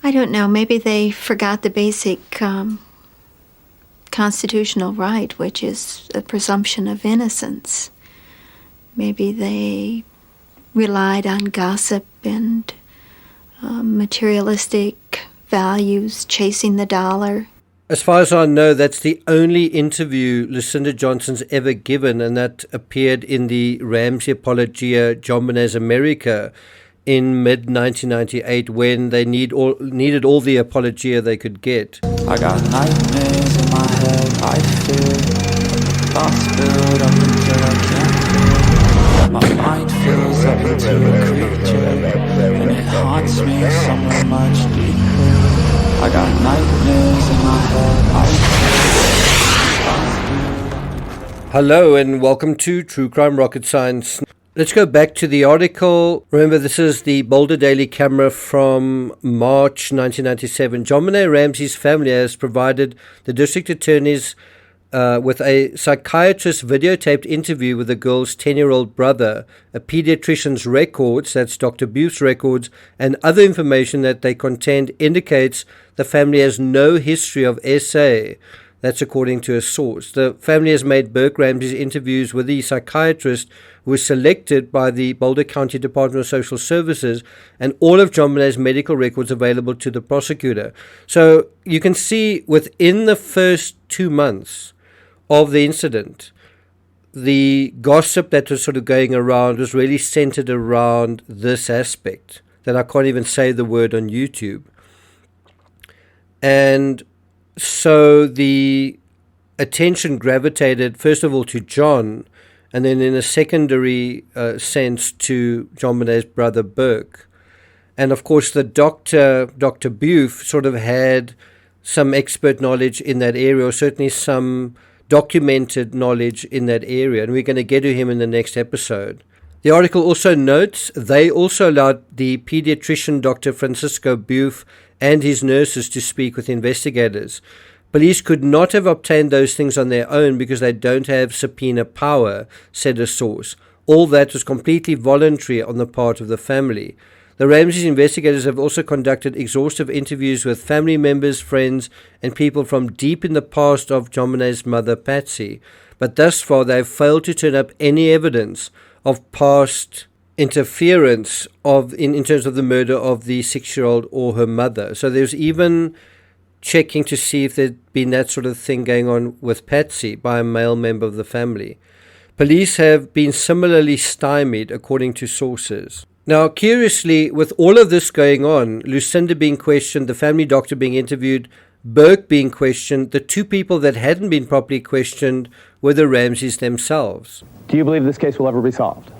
I don't know. Maybe they forgot the basic constitutional right, which is a presumption of innocence. Maybe they relied on gossip and materialistic values, chasing the dollar. As far as I know, that's the only interview Lucinda Johnson's ever given, and that appeared in the Ramsey Apologia JONBENET America in mid-1998 when they needed all the apologia they could get. I got nightmares in my head, I fear. Thoughts build up until I can't feel. My mind fills up into a creature, and it haunts me somewhere much deeper. I got nightmares in my head, I fear. Hello and welcome to True Crime Rocket Science. Let's go back to the article. Remember, this is the Boulder Daily Camera from March 1997. JonBenet Ramsey's family has provided the district attorneys with a psychiatrist videotaped interview with the girl's 10-year-old brother, a pediatrician's records, that's Dr. Buth's records, and other information that they contained indicates the family has no history of SA. That's according to a source. The family has made Burke Ramsey's interviews with the psychiatrist who was selected by the Boulder County Department of Social Services, and all of JonBenet's medical records available to the prosecutor. So you can see within the first 2 months of the incident, the gossip that was sort of going around was really centered around this aspect that I can't even say the word on YouTube. And so the attention gravitated, first of all, to John, and then in a secondary sense to JonBenet's brother Burke. And of course, the Dr. Buth sort of had some expert knowledge in that area, or certainly some documented knowledge in that area, and we're going to get to him in the next episode. The article also notes they also allowed the pediatrician Dr. Francisco Buth and his nurses to speak with investigators. Police could not have obtained those things on their own because they don't have subpoena power, said a source. All that was completely voluntary on the part of the family. The Ramsey's investigators have also conducted exhaustive interviews with family members, friends, and people from deep in the past of JonBenet's mother, Patsy. But thus far, they have failed to turn up any evidence of past interference in terms of the murder of the 6-year-old or her mother. So there's even checking to see if there'd been that sort of thing going on with Patsy by a male member of the family. Police have been similarly stymied, according to sources. Now, curiously, with all of this going on, Lucinda being questioned, the family doctor being interviewed, Burke being questioned, the two people that hadn't been properly questioned were the Ramseys themselves. Do you believe this case will ever be solved?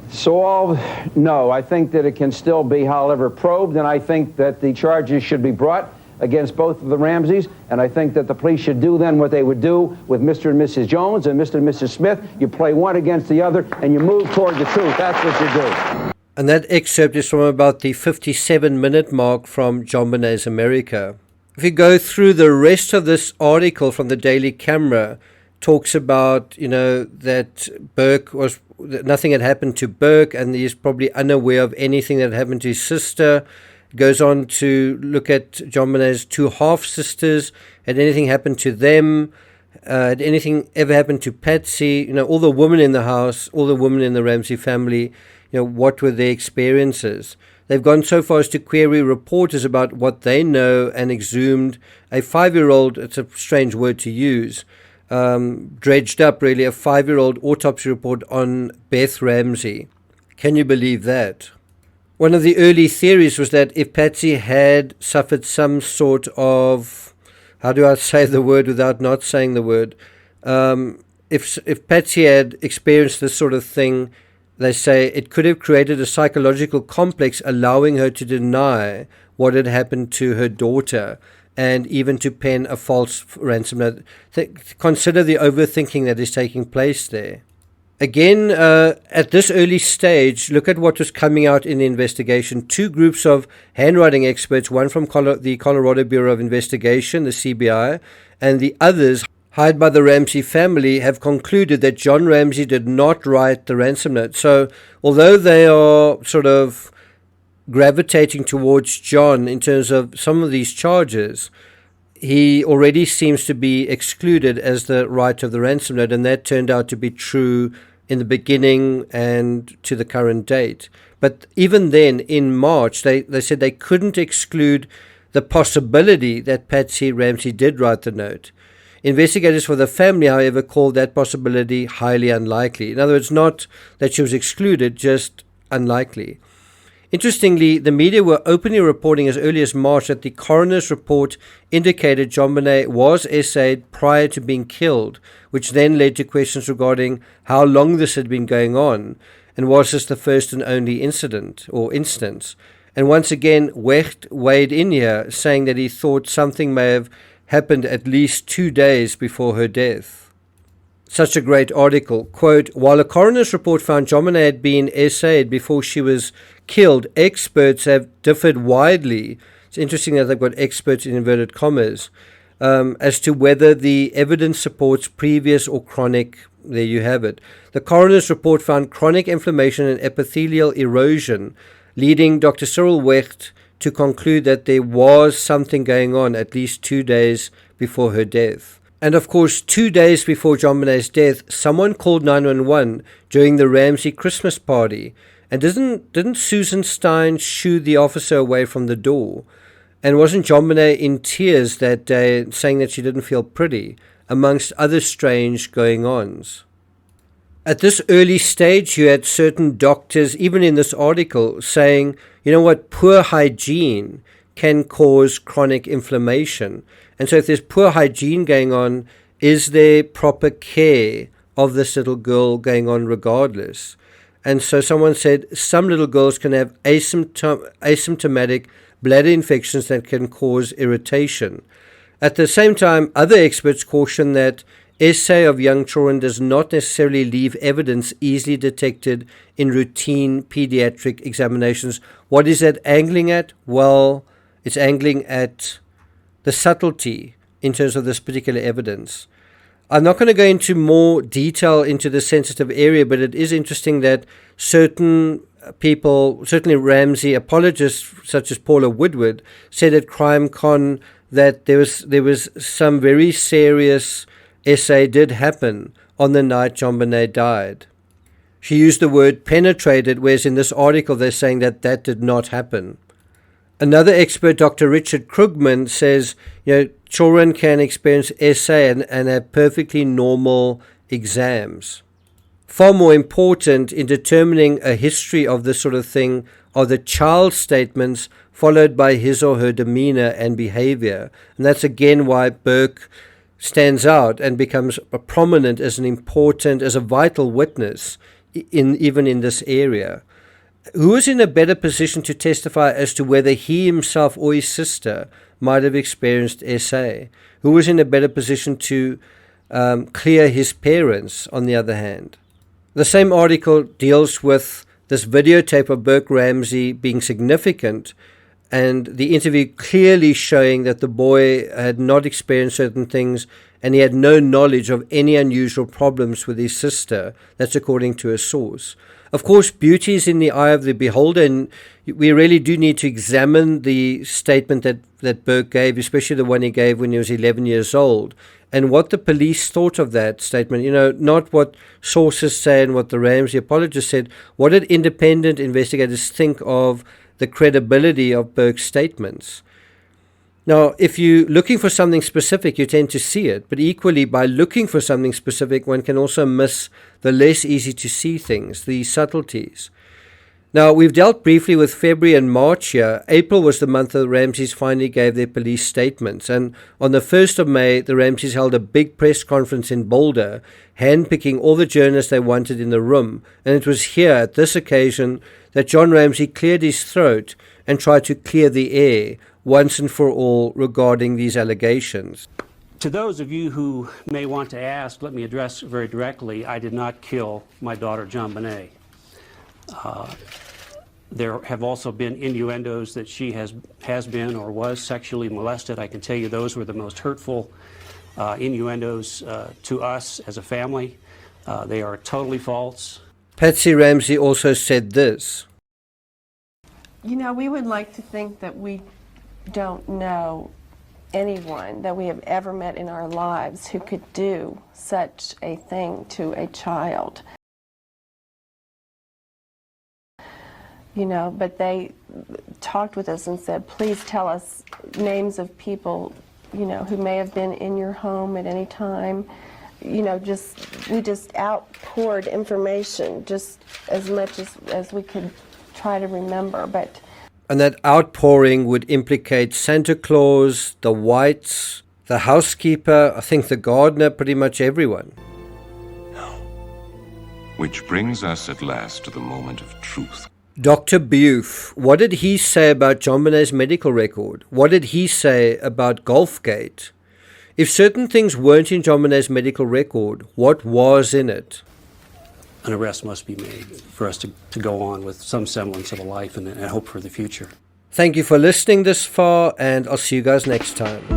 Solved? No. I think that it can still be, however, probed, and I think that the charges should be brought against both of the Ramseys, and I think that the police should do then what they would do with Mr. and Mrs. Jones and Mr. and Mrs. Smith. You play one against the other, and you move toward the truth. That's what you do. And that excerpt is from about the 57-minute mark from JonBenet America. If you go through the rest of this article from the Daily Camera, talks about, that nothing had happened to Burke, and he's probably unaware of anything that happened to his sister. Goes on to look at JonBenet's two half-sisters. Had anything happened to them? Had anything ever happened to Patsy? All the women in the house, all the women in the Ramsey family, what were their experiences? They've gone so far as to query reporters about what they know and exhumed a 5-year-old, it's a strange word to use, dredged up really a 5-year-old autopsy report on Beth Ramsey. Can you believe that? One of the early theories was that if Patsy had suffered some sort of, how do I say the word without not saying the word? If Patsy had experienced this sort of thing, they say it could have created a psychological complex allowing her to deny what had happened to her daughter and even to pen a false ransom note. Consider the overthinking that is taking place there. Again, at this early stage, look at what was coming out in the investigation. Two groups of handwriting experts, one from the Colorado Bureau of Investigation, the CBI, and the others, hired by the Ramsey family, have concluded that John Ramsey did not write the ransom note. So, although they are sort of gravitating towards John in terms of some of these charges, he already seems to be excluded as the writer of the ransom note, and that turned out to be true in the beginning and to the current date. But even then, in March, they said they couldn't exclude the possibility that Patsy Ramsey did write the note. Investigators for the family, however, called that possibility highly unlikely. In other words, not that she was excluded, just unlikely. Interestingly, the media were openly reporting as early as March that the coroner's report indicated JonBenet was essayed prior to being killed, which then led to questions regarding how long this had been going on, and was this the first and only incident or instance. And once again, Wecht weighed in here, saying that he thought something may have happened at least 2 days before her death. Such a great article. Quote, while a coroner's report found JonBenet had been essayed before she was killed, experts have differed widely. It's interesting that they've got experts in inverted commas, as to whether the evidence supports previous or chronic. There you have it. The coroner's report found chronic inflammation and epithelial erosion, leading Dr. Cyril Wecht to conclude that there was something going on at least 2 days before her death. And of course, 2 days before JonBenet's death, someone called 911 during the Ramsey Christmas party. And didn't Susan Stein shoo the officer away from the door? And wasn't JonBenet in tears that day, saying that she didn't feel pretty, amongst other strange going-ons? At this early stage, you had certain doctors, even in this article, saying, you know what, poor hygiene can cause chronic inflammation. And so if there's poor hygiene going on, is there proper care of this little girl going on regardless? And so someone said some little girls can have asymptomatic bladder infections that can cause irritation. At the same time, other experts caution that essay of young children does not necessarily leave evidence easily detected in routine pediatric examinations. What is that angling at? Well, it's angling at the subtlety in terms of this particular evidence. I'm not going to go into more detail into this sensitive area, but it is interesting that certain people, certainly Ramsey apologists such as Paula Woodward, said at CrimeCon that there was some very serious essay did happen on the night JonBenet died. She used the word penetrated, whereas in this article they're saying that that did not happen. Another expert, Dr. Richard Krugman, says, children can experience essay and have perfectly normal exams. Far more important in determining a history of this sort of thing are the child's statements followed by his or her demeanor and behavior. And that's again why Burke stands out and becomes prominent as a vital witness even in this area. Who is in a better position to testify as to whether he himself or his sister might have experienced SA? Who was in a better position to clear his parents, on the other hand? The same article deals with this videotape of Burke Ramsey being significant, and the interview clearly showing that the boy had not experienced certain things and he had no knowledge of any unusual problems with his sister. That's according to a source. Of course, beauty is in the eye of the beholder, and we really do need to examine the statement that Burke gave, especially the one he gave when he was 11 years old, and what the police thought of that statement. Not what sources say and what the Ramsey apologists said. What did independent investigators think of the credibility of Burke's statements? Now, if you're looking for something specific, you tend to see it. But equally, by looking for something specific, one can also miss the less easy to see things, the subtleties. Now, we've dealt briefly with February and March here. April was the month the Ramseys finally gave their police statements. And on the 1st of May, the Ramseys held a big press conference in Boulder, handpicking all the journalists they wanted in the room. And it was here, at this occasion, that John Ramsey cleared his throat and tried to clear the air once and for all regarding these allegations. To those of you who may want to ask, let me address very directly, I did not kill my daughter JonBenet. There have also been innuendos that she has been or was sexually molested. I can tell you those were the most hurtful innuendos to us as a family. They are totally false. Patsy Ramsey also said this. You know, we would like to think that we don't know anyone that we have ever met in our lives who could do such a thing to a child. You know, but they talked with us and said, please tell us names of people, you know, who may have been in your home at any time. You know, we just outpoured information just as much as we could try to remember, but... And that outpouring would implicate Santa Claus, the Whites, the housekeeper, I think the gardener, pretty much everyone. Which brings us at last to the moment of truth. Dr. Buffe, what did he say about JONBENET's medical record? What did he say about Golfgate? If certain things weren't in JONBENET's medical record, what was in it? An arrest must be made for us to go on with some semblance of a life and hope for the future. Thank you for listening this far, and I'll see you guys next time.